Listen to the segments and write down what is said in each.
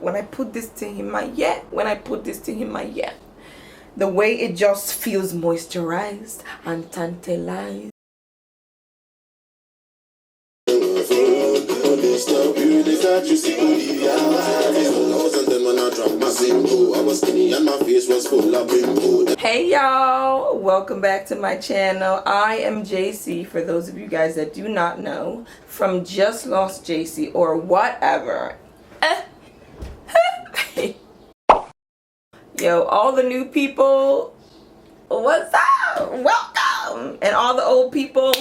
when I put this to him, the way it just feels moisturized and tantalized. Hey y'all, welcome back to my channel. I am JC, for those of you guys that do not know, from Just Lost JC or whatever. Yo, all the new people, what's up? Welcome. And all the old people,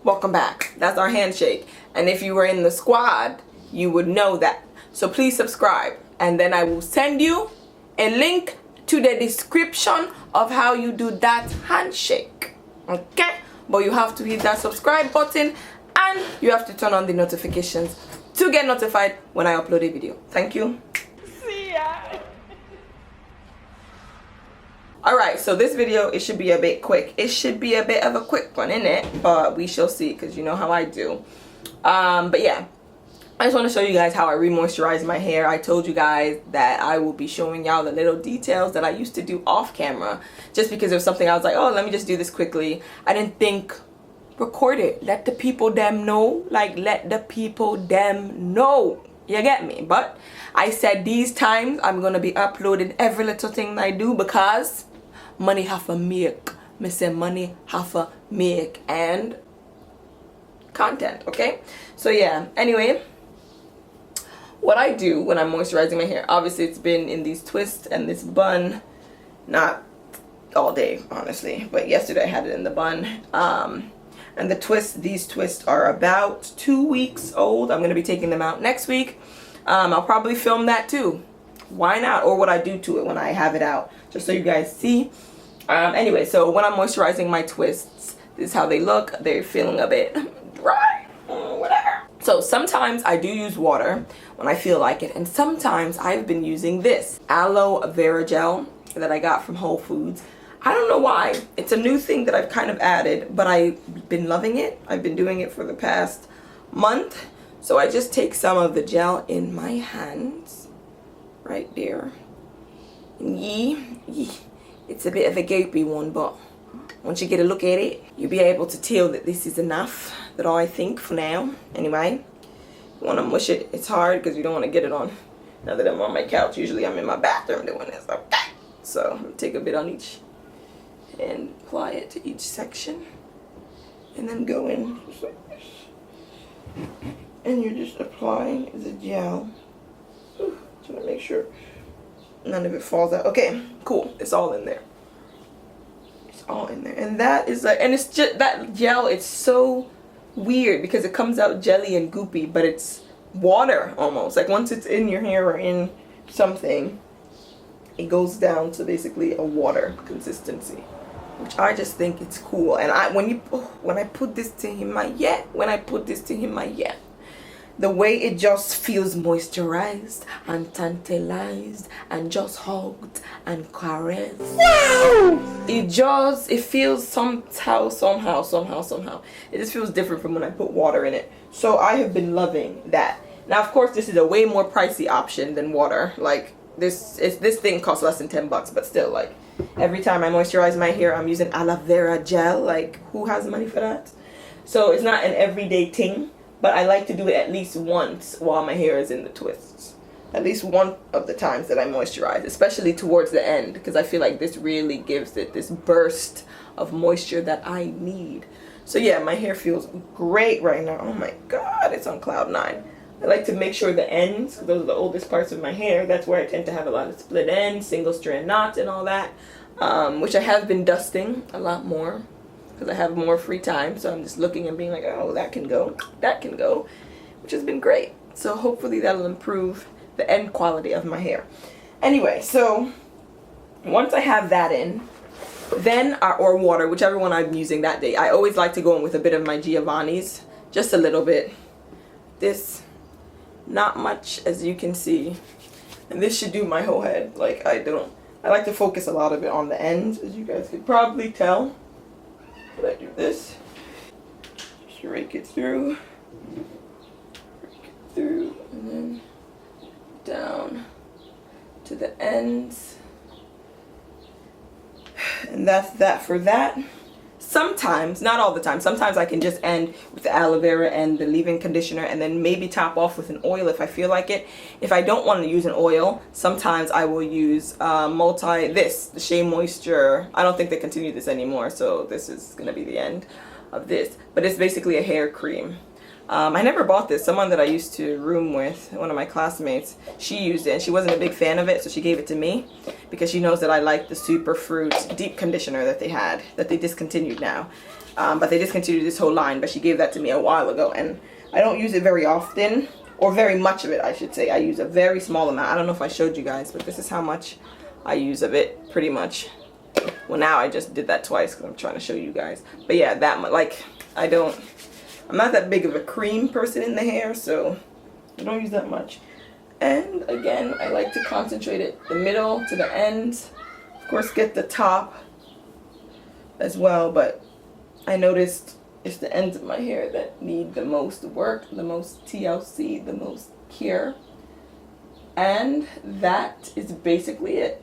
welcome back. That's our handshake. And if you were in the squad, you would know that. So please subscribe, and then I will send you a link to the description of how you do that handshake. Okay? But you have to hit that subscribe button, and you have to turn on the notifications to get notified when I upload a video. Thank you. See ya. Alright, so this video, it should be a bit quick. It should be a bit of a quick one, innit? But we shall see, because you know how I do. But yeah, I just want to show you guys how I re-moisturize my hair. I told you guys that I will be showing y'all the little details that I used to do off camera, just because it was something I was like, oh, let me just do this quickly. I didn't think, record it, let the people them know, like let the people them know, you get me? But I said these times I'm gonna be uploading every little thing I do, because money have to make. Me say money have to make, and content, okay? So yeah, anyway, what I do when I'm moisturizing my hair, obviously it's been in these twists and this bun, not all day honestly, but yesterday I had it in the bun. And the twists, these twists are about 2 weeks old. I'm gonna be taking them out next week. I'll probably film that too, why not, or what I do to it when I have it out, just so you guys see. Anyway, so when I'm moisturizing my twists, this is how they look. They're feeling a bit dry, whatever. So sometimes I do use water when I feel like it, and sometimes I've been using this aloe vera gel that I got from Whole Foods. I don't know why. It's a new thing that I've kind of added, but I've been loving it. I've been doing it for the past month. So I just take some of the gel in my hands, right there. And it's a bit of a gapey one, but once you get a look at it, you'll be able to tell that this is enough, that I think, for now. Anyway, you want to mush it. It's hard because you don't want to get it on. Now that I'm on my couch, usually I'm in my bathroom doing this. Okay. So I'm take a bit on each and apply it to each section, and then go in just like this. And you're just applying the gel. Just want to make sure none of it falls out. Okay, cool. It's all in there. All in there. And that is like, and it's just that gel, it's so weird because it comes out jelly and goopy, but it's water almost. Like once it's in your hair or in something, it goes down to basically a water consistency, which I just think it's cool. And when I put this to him, the way it just feels moisturized and tantalized and just hugged and caressed. Wow! It feels somehow. It just feels different from when I put water in it. So I have been loving that. Now, of course, this is a way more pricey option than water. Like this thing costs less than 10 bucks, but still, like every time I moisturize my hair, I'm using aloe vera gel. Like, who has money for that? So it's not an everyday thing. But I like to do it at least once while my hair is in the twists. At least one of the times that I moisturize, especially towards the end, because I feel like this really gives it this burst of moisture that I need. So yeah, my hair feels great right now. Oh my god, it's on cloud 9. I like to make sure the ends, those are the oldest parts of my hair, that's where I tend to have a lot of split ends, single strand knots and all that, which I have been dusting a lot more, because I have more free time. So I'm just looking and being like, oh, that can go, which has been great. So hopefully that'll improve the end quality of my hair. Anyway, so once I have that in, then or water, whichever one I'm using that day, I always like to go in with a bit of my Giovanni's, just a little bit. This, not much, as you can see, and this should do my whole head. Like, I like to focus a lot of it on the ends, as you guys could probably tell. But I do this, just rake it through, and then down to the ends. And that's that for that. Sometimes, not all the time, sometimes I can just end with the aloe vera and the leave-in conditioner and then maybe top off with an oil if I feel like it. If I don't want to use an oil, sometimes I will use the Shea Moisture. I don't think they continue this anymore, so this is going to be the end of this. But it's basically a hair cream. I never bought this. Someone that I used to room with, one of my classmates, she used it and she wasn't a big fan of it, so she gave it to me because she knows that I like the Superfruit deep conditioner that they had, that they discontinued now. But they discontinued this whole line, but she gave that to me a while ago, and I don't use it very often, or very much of it, I should say. I use a very small amount. I don't know if I showed you guys, but this is how much I use of it, pretty much. Well, now I just did that twice because I'm trying to show you guys. But yeah, that much. Like, I'm not that big of a cream person in the hair, so I don't use that much. And again, I like to concentrate it the middle to the ends. Of course, get the top as well, but I noticed it's the ends of my hair that need the most work, the most TLC, the most care. And that is basically it.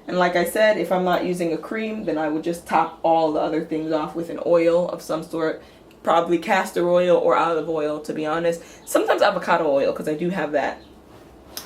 And like I said, if I'm not using a cream, then I would just top all the other things off with an oil of some sort. Probably castor oil or olive oil, to be honest. Sometimes avocado oil, because I do have that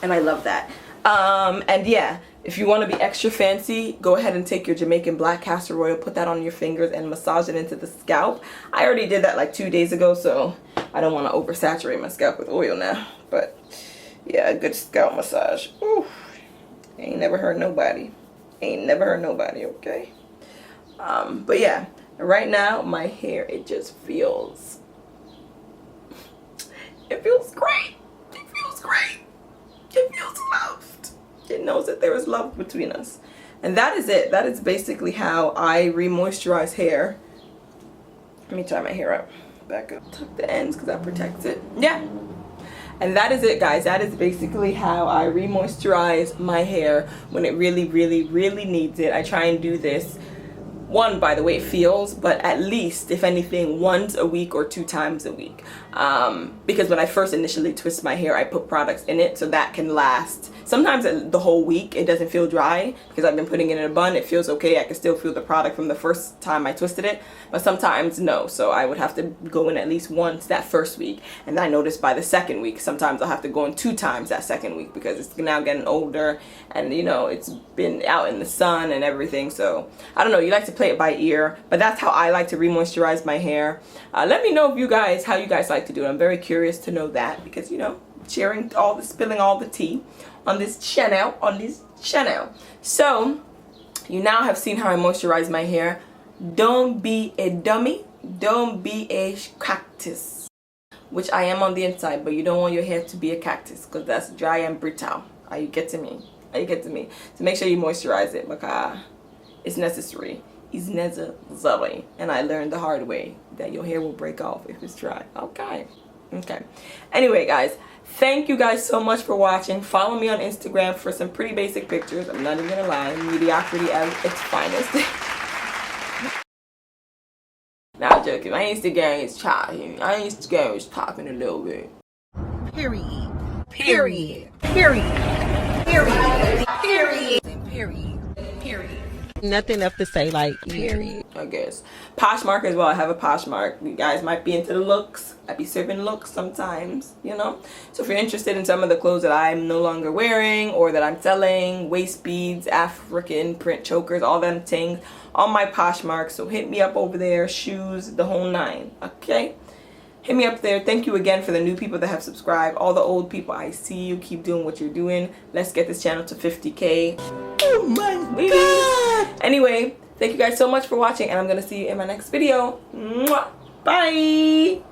and I love that. And yeah, if you want to be extra fancy, go ahead and take your Jamaican black castor oil, put that on your fingers and massage it into the scalp. I already did that like 2 days ago, so I don't want to oversaturate my scalp with oil now. But yeah, a good scalp massage. Ooh, ain't never hurt nobody. Ain't never hurt nobody, okay? But yeah, right now my hair, it feels great. It feels great. It feels loved. It knows that there is love between us. And that is it. That is basically how I re-moisturize hair. Let me tie my hair up. Back up. Tuck the ends because that protects it. Yeah. And that is it, guys. That is basically how I re-moisturize my hair when it really, really, really needs it. I try and do this, one, by the way it feels, but at least, if anything, once a week or 2 times a week. Because when I first initially twist my hair, I put products in it so that can last. Sometimes the whole week it doesn't feel dry because I've been putting it in a bun. It feels okay. I can still feel the product from the first time I twisted it, but sometimes no. So I would have to go in at least once that first week. And I noticed by the second week, sometimes I'll have to go in 2 times that second week because it's now getting older and, you know, it's been out in the sun and everything. So I don't know, you like to play it by ear, but that's how I like to re-moisturize my hair. Let me know if how you guys like to do it. I'm very curious to know that because, you know, spilling all the tea on this channel, So you now have seen how I moisturize my hair. Don't be a dummy. Don't be a cactus, which I am on the inside, but you don't want your hair to be a cactus because that's dry and brittle. Are you getting me? So make sure you moisturize it because it's necessary. It's necessary. And I learned the hard way that your hair will break off if it's dry. Okay. Anyway, guys, thank you guys so much for watching. Follow me on Instagram for some pretty basic pictures. I'm not even gonna lie, mediocrity at its finest. Not joking. My Instagram is chopping. My Instagram is popping a little bit. Period. Nothing left to say, like, period. I guess. Poshmark as well. I have a Poshmark. You guys might be into the looks. I be serving looks sometimes, you know. So if you're interested in some of the clothes that I'm no longer wearing or that I'm selling, waist beads, African print chokers, all them things on my Poshmark. So hit me up over there. Shoes, the whole 9. Okay? Hit me up there. Thank you again for the new people that have subscribed. All the old people, I see you. Keep doing what you're doing. Let's get this channel to 50K. Oh my God. Anyway, thank you guys so much for watching, and I'm going to see you in my next video. Mwah. Bye.